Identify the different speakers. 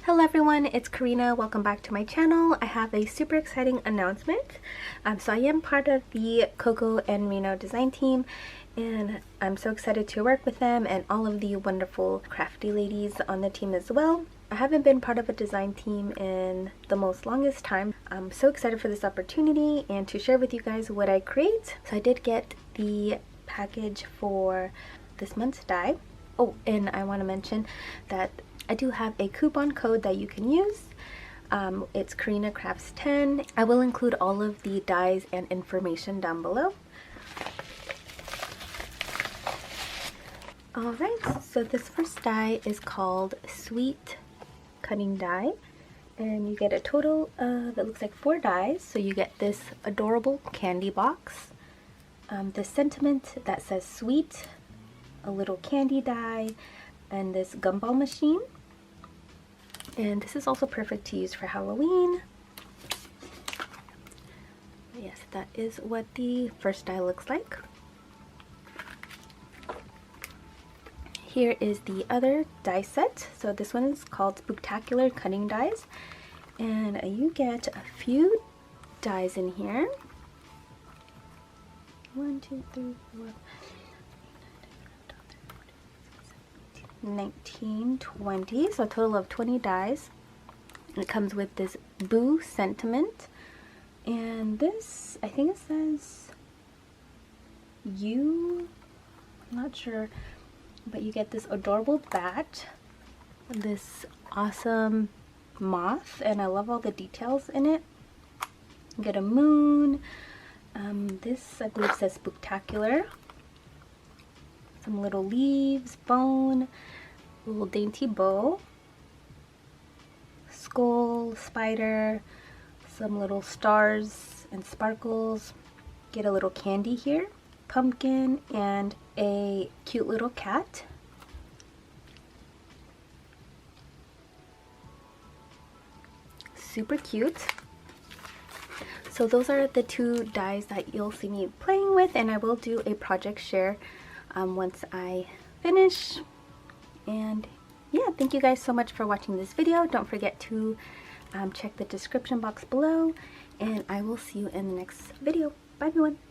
Speaker 1: Hello everyone, it's Karina. Welcome back to my channel. I have a super exciting announcement. So I am part of the Coco&Reno design team, and I'm so excited to work with them and all of the wonderful crafty ladies on the team as well. I haven't been part of a design team in the most longest time. I'm so excited for this opportunity and to share with you guys what I create. So I did get the package for this month's die. Oh, and I want to mention that I do have a coupon code that you can use. It's Karina Crafts 10. I will include all of the dies and information down below. Alright, so this first die is called Sweet Cutting Die. And you get a total of, it looks like 4 dies. So you get this adorable candy box, the sentiment that says sweet, a little candy die, and this gumball machine. And this is also perfect to use for Halloween. Yes, that is what the first die looks like. Here is the other die set. So this one is called Spooktacular Cutting Dies. And you get a few dies in here. 1, 2, 3, 4, 19, 20, so a total of 20 dies. It comes with this Boo sentiment, and this, I think it says you, I'm not sure, but you get this adorable bat, this awesome moth, and I love all the details in it. You get a moon. This I believe says Spooktacular. Some little leaves, bone, little dainty bow, skull, spider, some little stars and sparkles. Get a little candy here, pumpkin, and a cute little cat. Super cute. So those are the 2 dies that you'll see me playing with, and I will do a project share once I finish. And yeah, thank you guys so much for watching this video. Don't forget to check the description box below, and I will see you in the next video. Bye everyone.